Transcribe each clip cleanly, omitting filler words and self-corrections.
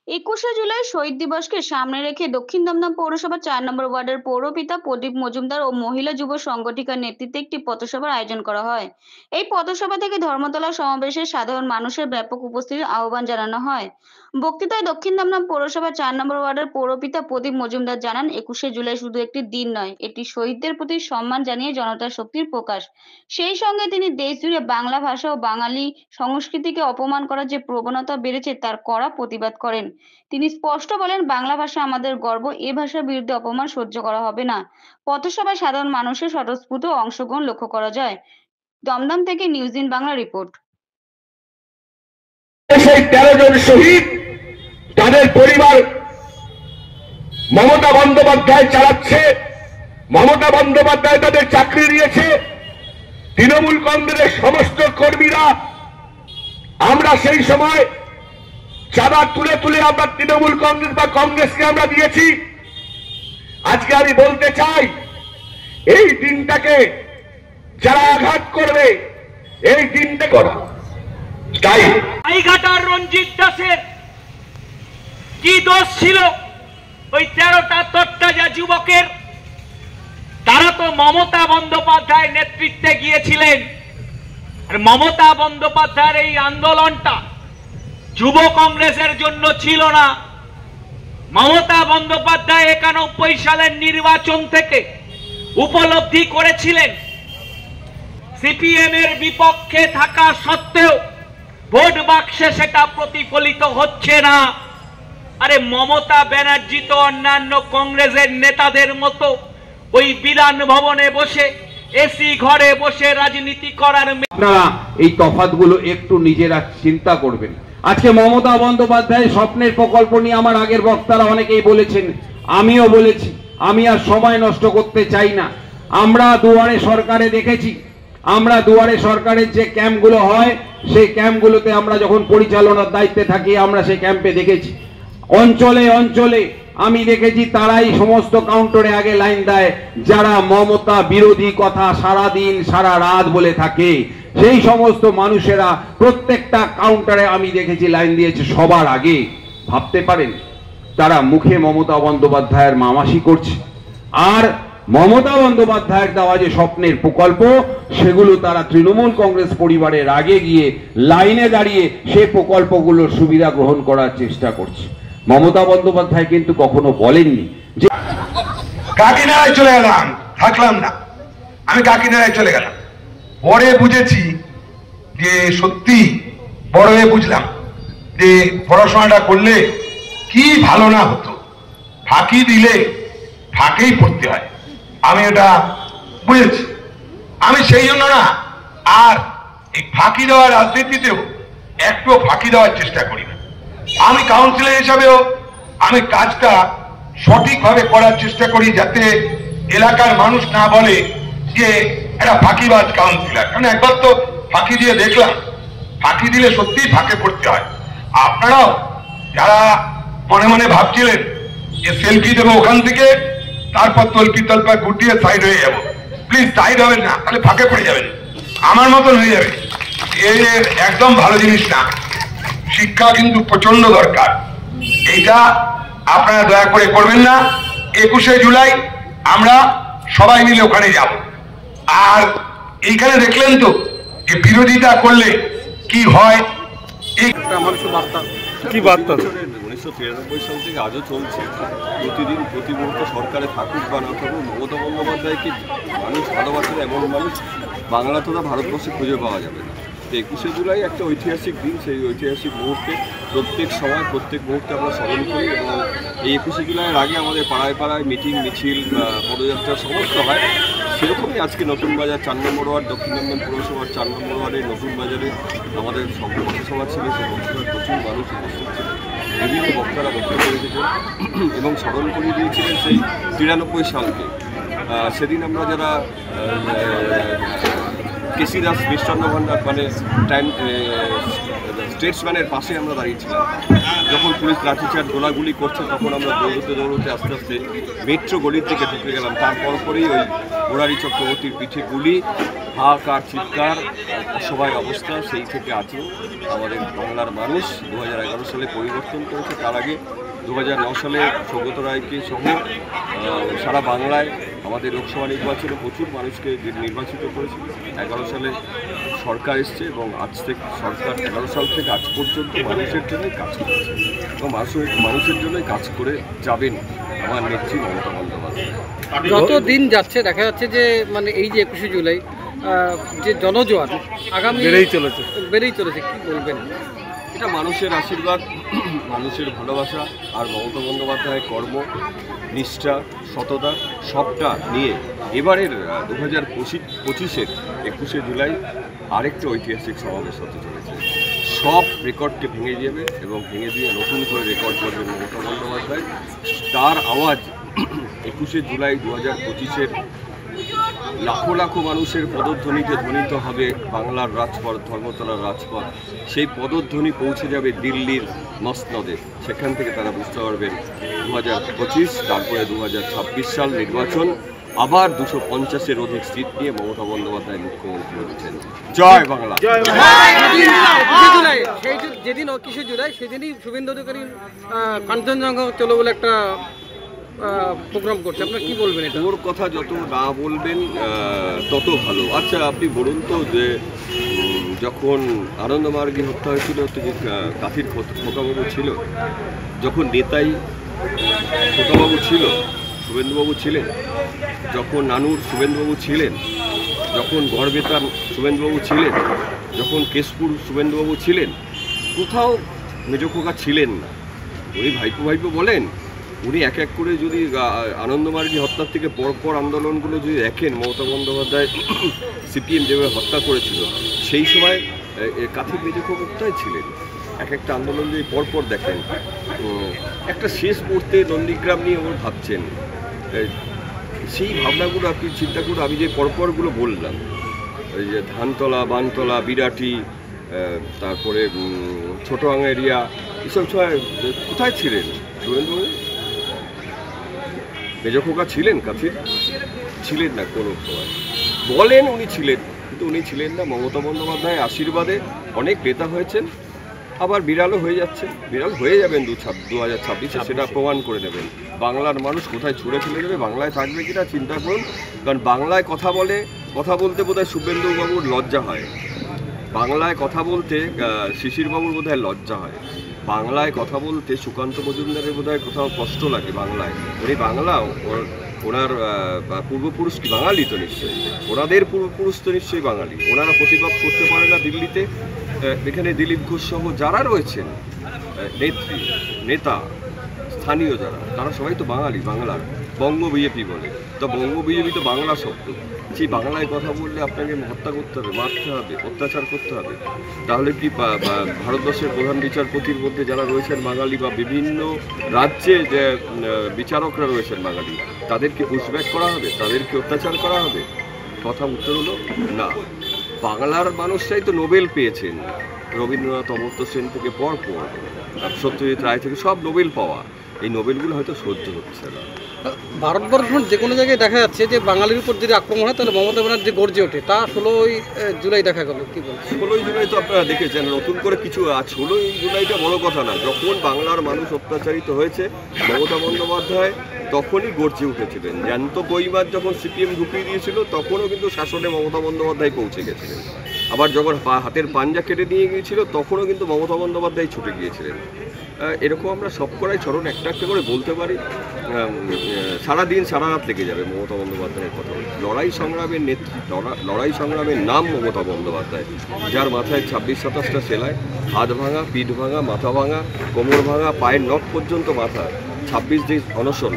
একুশে জুলাই শহীদ দিবসকে সামনে রেখে দক্ষিণ দমদম পৌরসভা ৪ নম্বর ওয়ার্ডের পৌরপিতা প্রদীপ মজুমদার ও মহিলা যুব সংগঠিকার নেতৃত্বে একটি পথসভার আয়োজন করা হয়। এই পথসভা থেকে ধর্মতলা সমাবেশে সাধারণ মানুষের ব্যাপক উপস্থিতির আহ্বান জানানো হয়। বক্তৃতায় দক্ষিণ দমদম পৌরসভা ৪ নম্বর ওয়ার্ডের পৌরপিতা প্রদীপ মজুমদার জানান, একুশে জুলাই শুধু একটি দিন নয়, এটি শহীদদের প্রতি সম্মান জানিয়ে জনতার শক্তির প্রকাশ। সেই সঙ্গে তিনি দেশ জুড়ে বাংলা ভাষা ও বাঙালি সংস্কৃতিকে অপমান করার যে প্রবণতা বেড়েছে তার কড়া প্রতিবাদ করেন। তিনি স্পষ্ট বলেন, বাংলা ভাষা আমাদের গর্ব, এ ভাষার বিরুদ্ধে অপমান সহ্য করা হবে না। পথসভায় সাধারণ মানুষের স্বতঃস্ফূর্ত অংশগ্রহণ লক্ষ্য করা যায়। দমদম থেকে নিউজ ইন বাংলা রিপোর্ট। সেই 13 জন শহীদ, তাদের পরিবার মমতা বন্দ্যোপাধ্যায় চালাচ্ছে। মমতা বন্দ্যোপাধ্যায় তাদের চাকরি দিয়েছে। তৃণমূল কংগ্রেসের সমস্ত কর্মীরা, আমরা সেই সময় চাঁদা তুলে তুলে আমরা তৃণমূল কংগ্রেস বা কংগ্রেসকে আমরা দিয়েছি। আজকে আমি বলতে চাই, এই দিনটাকে যারা আঘাত করবে, এই দিনটা করা তাই আইঘাটার রঞ্জিত দাসের কি দোষ ছিল? ওই 13টা তত্ত্বাজা যুবকের, তারা তো মমতা বন্দ্যোপাধ্যায় নেতৃত্বে গিয়েছিলেন। আর মমতা বন্দ্যোপাধ্যায়ের এই আন্দোলনটা যুব কংগ্রেসের জন্য ছিল না। মমতা বন্দ্যোপাধ্যায় 91 সালের নির্বাচন থেকে উপলব্ধি করেছিলেন, সিপিএম এর বিপক্ষে থাকা সত্ত্বেও ভোট বাক্সে সেটা প্রতিফলিত হচ্ছে না। আরে মমতা ব্যানার্জি তো অন্যান্য কংগ্রেসের নেতাদের মতো ওই বিধান ভবনে বসে, এসি ঘরে বসে রাজনীতি করার। আপনারা এই তফাৎগুলো একটু নিজেরা চিন্তা করবেন। আজকে মমতা বন্দ্যোপাধ্যায় স্বপ্নের প্রকল্প নিয়ে আমার আগের বক্তারা অনেকেই বলেছেন, আমিও বলেছি। আমি আর সময় নষ্ট করতে চাই না। আমরা দুয়ারে সরকারে দেখেছি, আমরা দুয়ারে সরকারের যে ক্যাম্পগুলো হয়, সেই ক্যাম্পগুলোতে আমরা যখন পরিচালনার দায়িত্বে থাকি, আমরা সেই ক্যাম্পে দেখেছি অঞ্চলে অঞ্চলে আমি দেখেছি তারাই সমস্ত কাউন্টারে আগে লাইন দেয় যারা মমতা বিরোধী কথা সারা দিন সারা রাত বলে থাকে। সেই সমস্ত মানুষেরা প্রত্যেকটা কাউন্টারে আমি দেখেছি লাইন দিয়েছে সবার আগে। ভাবতে পারেন, তারা মুখে মমতা বন্দ্যোপাধ্যায়ের মামাসি করছে, আর মমতা বন্দ্যোপাধ্যায়ের দেওয়া যে স্বপ্নের প্রকল্প, সেগুলো তারা তৃণমূল কংগ্রেস পরিবারের আগে গিয়ে লাইনে দাঁড়িয়ে সে প্রকল্পগুলোর সুবিধা গ্রহণ করার চেষ্টা করছে। মমতা বন্দ্যোপাধ্যায় কিন্তু কখনো বলেননি যে কাকিনাড়ায় চলে গেলাম, থাকলাম না। আমি কাকিনাড়ায় চলে গেলাম, পরে বুঝেছি যে সত্যি বড় হয়ে বুঝলাম যে পড়াশোনাটা করলে কি ভালো না হতো। ফাঁকি দিলে ফাঁকেই পড়তে হয়, আমি এটা বুঝেছি। আমি সেই জন্য না আর এই ফাঁকি দেওয়ার রাজনীতিতেও একটু ফাঁকি দেওয়ার চেষ্টা করি না। আমি কাউন্সিলর হিসাবেও আমি কাজটা সঠিকভাবে করার চেষ্টা করি, যাতে এলাকার মানুষ না বলে যে একটা ফাঁকিবাজ কাউন্সিলর। কারণ একবার তো ফাঁকি দিয়ে দেখলাম, ফাঁকি দিলে সত্যিই ফাঁকে পড়তে হয়। আপনারাও যারা মনে মনে ভাবছিলেন যে সেলফি দেবো ওখান থেকে, তারপর তলপি তলপা গুটিয়ে সাইড হয়ে যাবো, প্লিজ সাইড হবেন না, তাহলে ফাঁকে পড়ে যাবেন, আমার মতন হয়ে যাবে। এর একদম ভালো জিনিস না। শিক্ষা কিন্তু প্রচন্ড দরকার, এইটা আপনারা দয়া করে করবেন না। 21শে জুলাই আমরা সবাই মিলে ওখানে যাব। আর এইখানে দেখলেন তো যে বিরোধিতা করলে কি হয়। কি বার্তা 1993 সাল থেকে আজও চলছে, প্রতিদিন প্রতি মুহূর্তে সরকারে থাকুক বা না থাকুক, মমতা বন্দ্যোপাধ্যায়কে মানুষ ভালোবাসে, এমন মানুষ বাংলা তথা ভারতবর্ষে খুঁজে পাওয়া যাবে না। 21শে জুলাই একটা ঐতিহাসিক দিন, সেই ঐতিহাসিক মুহূর্তে প্রত্যেক সময় প্রত্যেক মুহূর্তে আমরা স্মরণ করি। এবং এই 21শে জুলাইয়ের আগে আমাদের পাড়ায় পাড়ায় মিটিং, মিছিল, পদযাত্রা সমস্ত হয়। সেরকমই আজকে নতুন বাজার 4 নম্বর ওয়ার্ড, দক্ষিণ দমদম পৌরসভার 4 নম্বর ওয়ার্ডের নতুন বাজারে আমাদের পথসভা ছিল। সেই পথসভায় প্রচুর মানুষ উপস্থিত ছিল, বিভিন্ন বক্তারা বক্তব্য রেখেছেন এবং স্মরণ করিয়ে দিয়েছিলেন সেই 93 সালকে। সেদিন আমরা যারা কেসি দাস মিষ্টান্ন ভান্ডার মানে স্টেটসম্যানের পাশে আমরা দাঁড়িয়েছিলাম। যখন পুলিশ লাঠিচার্জ গোলাগুলি করছে তখন আমরা দৌড়তে দৌড়তে আস্তে আস্তে মেট্রো গলির দিকে ঢুকে গেলাম। তারপরেই ওই মুরারি চক্রবর্তীর পিঠে গুলি, হাহাকার, চিৎকার, অসহায় অবস্থা। সেই থেকে আজও আমাদের বাংলার মানুষ 2011 সালে পরিবর্তন করেছে। তার আগে 2009 সালে সৌগত রায়কে সহ সারা বাংলায় আমাদের লোকসভা নির্বাচনে প্রচুর মানুষকে নির্বাচিত করেছিল। 11 সালে সরকার এসছে এবং আজ থেকে সরকার 11 সাল থেকে আজ পর্যন্ত মানুষের জন্যই কাজ করেছে এবং মানুষের জন্যই কাজ করে যাবেন আমার নেত্রী মমতা বন্দ্যোপাধ্যায়। যত দিন যাচ্ছে দেখা যাচ্ছে যে মানে এই যে 21শে জুলাই যে জনজোয়ার আগামী বেড়েই চলেছে, কি বলবেন? এটা মানুষের আশীর্বাদ, মানুষের ভালোবাসা আর মমতা বন্দ্যোপাধ্যায়ের কর্ম, নিষ্ঠা, সততা সবটা নিয়ে এবারের 2025-এর 21শে জুলাই আরেকটা ঐতিহাসিক সমাবেশ হতে চলেছে। সব রেকর্ডকে ভেঙে যাবে এবং ভেঙে দিয়ে নতুন করে রেকর্ড করবেন মমতা বন্দ্যোপাধ্যায়। তার আওয়াজ 21শে জুলাই 2025-এর লাখো লাখো মানুষের পদধ্বনিতে ধ্বনিত হবে বাংলার রাজপথ, ধর্মতলার রাজপথ। সেই পদধ্বনি পৌঁছে যাবে দিল্লির মসনদে। সেখান থেকে তারা বুঝতে পারবেন 2025, তারপরে 2026 সাল নির্বাচন, আবার 250-এর অধিক সিট নিয়ে মমতা বন্দ্যোপাধ্যায় মুখ্যমন্ত্রী হচ্ছেন। জয় বাংলা। যেদিন 21শে জুলাই সেদিনই শুভেন্দু অধিকারী কাঞ্চনজঙ্ঘা চলো বলে একটা প্রোগ্রাম করছে, আপনার কি বলবেন? এটা ওর কথা যত না বলবেন তত ভালো। আচ্ছা আপনি বলুন তো যে যখন আনন্দমার্গী হত্যা হয়েছিল যে কাথির খোকাবাবু ছিল, যখন নেতাই খোকাবাবু ছিল শুভেন্দুবাবু ছিলেন, যখন নানুর শুভেন্দুবাবু ছিলেন, যখন গড়বেতার শুভেন্দুবাবু ছিলেন, যখন কেশপুর শুভেন্দুবাবু ছিলেন, কোথাও মেজো খোকা ছিলেন না। উনি ভাইপো ভাইপো বলেন, উনি এক এক করে যদি আনন্দমার্গী হত্যার থেকে পরপর আন্দোলনগুলো যদি দেখেন, মমতা বন্দ্যোপাধ্যায় সিপিএম যেভাবে হত্যা করেছিল সেই সময় কাথির মেজো খোকা কোথায় ছিলেন? এক একটা আন্দোলন যদি পরপর দেখেন, একটা শেষ মুহূর্তে নন্দীগ্রাম নিয়ে ওর ভাবছেন, সেই ভাবনাগুলো আপনি চিন্তা করুন। আমি যে পরপরগুলো বললাম, এই যে ধানতলা, বানতলা, বিরাটি, তারপরে ছোট আঙেরিয়া, এসব সময় কোথায় ছিলেন শুভেন্দুবাবু? মেজো খোকা ছিলেন কাথির? ছিলেন না কোনো সময়। বলেন উনি ছিলেন, কিন্তু উনি ছিলেন না। মমতা বন্দ্যোপাধ্যায়ের আশীর্বাদে অনেক নেতা হয়েছেন, আবার বিড়ালও হয়ে যাচ্ছে, বিড়াল হয়ে যাবেন 2026-এ, সেটা প্রমাণ করে নেবেন। বাংলার মানুষ কোথায় ছুঁড়ে ফেলে দেবে, বাংলায় থাকবে কিনা চিন্তা করুন। কারণ বাংলায় কথা বলতে বোধহয় শুভেন্দুবাবুর লজ্জা হয়, বাংলায় কথা বলতে শিশিরবাবুর বোধহয় লজ্জা হয়, বাংলায় কথা বলতে সুকান্ত মজুমদারের বোধহয় কোথাও কষ্ট লাগে বাংলায়। উনি বাংলা, ওনার পূর্বপুরুষ কি বাঙালি? তো নিশ্চয়ই ওনাদের পূর্বপুরুষ তো নিশ্চয়ই বাঙালি। ওনারা প্রতিবাদ করতে পারে না দিল্লিতে। এখানে দিলীপ ঘোষ সহ যারা রয়েছেন নেত্রী, নেতা, স্থানীয় যারা, তারা সবাই তো বাঙালি, বাংলার। বঙ্গ বিজেপি বলে, তো বঙ্গ বিজেপি তো বাংলা শব্দ। সেই বাংলায় কথা বললে আপনাকে হত্যা করতে হবে, মারতে হবে, অত্যাচার করতে হবে। তাহলে কি ভারতবর্ষের প্রধান বিচারপতির মধ্যে যারা রয়েছেন বাঙালি, বা বিভিন্ন রাজ্যে যে বিচারকরা রয়েছেন বাঙালি, তাদেরকে পুশব্যাক করা হবে, তাদেরকে অত্যাচার করা হবে? কথা উত্তর হলো না। বাংলার মানুষরাই তো নোবেল পেয়েছেন, রবীন্দ্রনাথ, অমর্ত্য সেন থেকে পরপর, সত্যজিৎ রায় থেকে সব নোবেল পাওয়া। এই নোবেলগুলো হয়তো সহ্য হচ্ছে না। ভারতবর্ষের যে কোনো জায়গায় দেখা যাচ্ছে যে বাঙালির উপর যদি আক্রমণ হয় তাহলে মমতা ব্যানার্জি গর্জে ওঠে। তা 16ই জুলাই দেখা গেল, কি বলছেন? 16ই জুলাই তো আপনারা দেখেছেন, নতুন করে কিছু। আর 16ই জুলাইটা বড় কথা না, যখন বাংলার মানুষ অত্যাচারিত হয়েছে মমতা বন্দ্যোপাধ্যায় তখনই গর্জে উঠেছিলেন। জ্যান্ত বইমার যখন সিপিএম ঢুকিয়ে দিয়েছিল তখনও কিন্তু শাসনে মমতা বন্দ্যোপাধ্যায় পৌঁছে গেছিলেন। আবার যখন হাতের পাঞ্জা কেটে নিয়ে গিয়েছিল তখনও কিন্তু মমতা বন্দ্যোপাধ্যায় ছুটে গিয়েছিলেন। এরকম আমরা সব করাই চরণ একটা একটা করে বলতে পারি। সারাদিন সারা রাত লেগে যাবে মমতা বন্দ্যোপাধ্যায়ের কথা। লড়াই সংগ্রামের নেত্রী, লড়াই সংগ্রামের নাম মমতা বন্দ্যোপাধ্যায়, যার মাথায় 26-27টা সেলাই, হাত ভাঙা, পিঠ ভাঙা, মাথা ভাঙা, কোমর ভাঙা, পায়ের নখ পর্যন্ত মাথা, 26 দিন অনশন,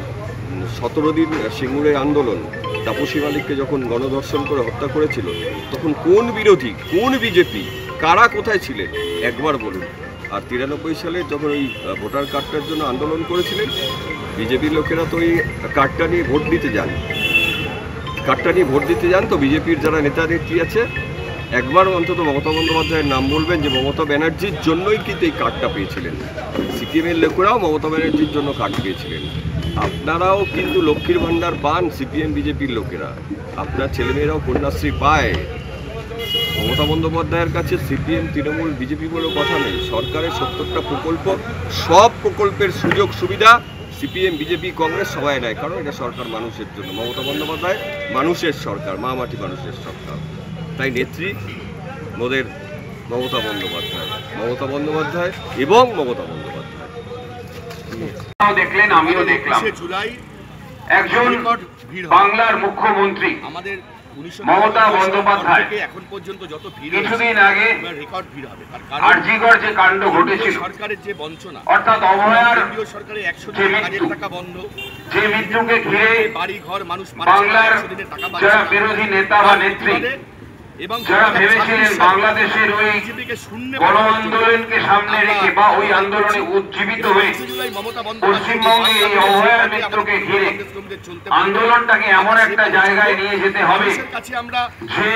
17 দিন সিঙ্গুরের আন্দোলন। তাপসী মালিককে যখন গণধর্ষণ করে হত্যা করেছিল তখন কোন বিরোধী, কোন বিজেপি, কারা কোথায় ছিলেন একবার বলুন। আর 93 সালে যখন ওই ভোটার কার্ডটার জন্য আন্দোলন করেছিলেন, বিজেপির লোকেরা তো ওই কার্ডটা নিয়ে ভোট দিতে যান, কার্ডটা নিয়ে ভোট দিতে যান। তো বিজেপির যারা নেতা নেত্রী আছে একবার অন্তত মমতা বন্দ্যোপাধ্যায়ের নাম বলবেন যে মমতা ব্যানার্জির জন্যই কিন্তু এই কার্ডটা পেয়েছিলেন। সিপিএমের লোকেরাও মমতা ব্যানার্জির জন্য কার্ড পেয়েছিলেন। আপনারাও কিন্তু লক্ষ্মীর ভাণ্ডার পান, সিপিএম বিজেপির লোকেরা। আপনার ছেলেমেয়েরাও কন্যাশ্রী পায়। মমতা বন্দ্যোপাধ্যায়ের কাছে সিপিএম তৃণমূল বিজেপি বলেও কথা নেই। সরকারের 70টা প্রকল্প, সব প্রকল্পের সুযোগ সুবিধা সিপিএম বিজেপি কংগ্রেস সবাই নেয়, কারণ এটা সরকার মানুষের জন্য। মমতা বন্দ্যোপাধ্যায় মানুষের সরকার, মা মাটি মানুষের সরকার। তাই নেত্রী মোদের মমতা বন্দ্যোপাধ্যায় এবং মমতা বন্দ্যোপাধ্যায়। দেখলেন, আমিও দেখলাম। জুলাই একজন বাংলার মুখ্যমন্ত্রী আমাদের মমতা বন্দ্যোপাধ্যায় এখন পর্যন্ত যত ভিড়, কিছুদিন আগে রেকর্ড ভিড় হবে। আরজিকর যে কাণ্ড ঘটেছিল, সরকারের যে বঞ্চনা, অর্থাৎ অভয়ার সরকারের 100 টাকা বন্ধ, যে মৃত্যুকে ঘিরে বাড়ি ঘর মানুষ বাংলার যারা বিরোধী নেতা বা নেত্রী এবং যারা ভেবেছিলেন বাংলাদেশের ওই গণ আন্দোলনকে সামনে রেখে বা ওই আন্দোলনে উজ্জীবিত হয়ে পশ্চিমবঙ্গে এই অভয়ার মৃত্যুকে ঘিরে আন্দোলনটাকে এমন একটা জায়গায় নিয়ে যেতে হবে যে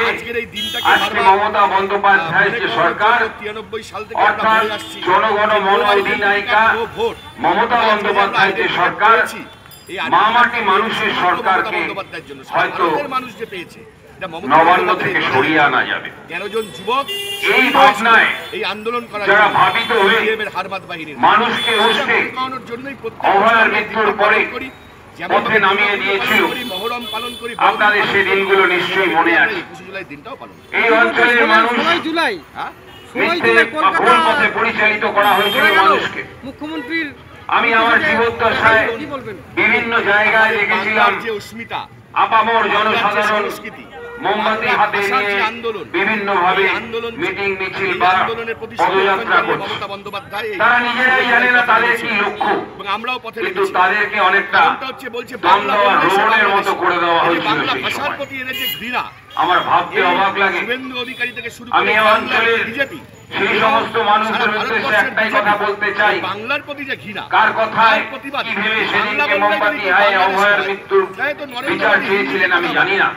আজকে মমতা বন্দ্যোপাধ্যায় যে সরকার, অর্থাৎ জনগণ মন অধিনায়িকা মমতা বন্দ্যোপাধ্যায় যে সরকার, মা মাটি মানুষের সরকারকে হয়তো মানুষ যে পেয়েছে নবান্ন থেকে সরিয়ে আনা যাবে। 13 জন যুবক এই ভাবনায় এই আন্দোলন করার যারা ভাবিত হয়ে হারমাত বাহিনীর মানুষকে উস্কে অভয়ার মৃত্যুর পরে পথে নামিয়ে দিয়েছিল, আপনাদের সেই দিনগুলো নিশ্চয়ই মনে আছে। এই অঞ্চলের মানুষ ভুল পথে পরিচালিত করা হয়েছিল মানুষকে। মুখ্যমন্ত্রীর আমি আমার জীবদ্দশায় বিভিন্ন জায়গায় দেখেছিলাম আপামর জনসাধারণ মোমবাতি হাতে নিয়ে বিভিন্ন ভাবে মিটিং মিছিল বা পদযাত্রা করছে। তারা নিজেরাই জানে না তাদের কি লক্ষ্য, কিন্তু তাদেরকে অনেকটা দ্বন্দ্ব ভ্রমণের মতো করে দেওয়া হয়েছিল সেই সময়। আমার ভাবতে অবাক লাগে। আমি এই অঞ্চলের সেই সমস্ত মানুষদের উদ্দেশ্যে একটাই কথা বলতে চাই, বাংলার প্রতি যে ঘৃণা, কার কথায় কি ভেবে সেদিনকে মোমবাতি হাতে অভয়ার মৃত্যুর বিচার চেয়েছিলেন আমি জানি না,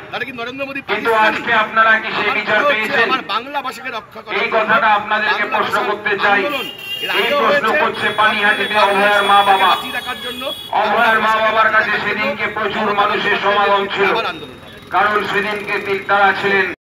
কিন্তু আজকে আপনারা কি সেই বিচার পেয়েছেন? এই কথাটা আপনাদেরকে প্রশ্ন করতে চাই। এই প্রশ্ন করছে পানিহাটিতে অভয়ার মা বাবা। অভয়ার মা বাবার কাছে সেদিনকে প্রচুর মানুষের সমাগম ছিল, কারণ সেদিনকে তারা ছিলেন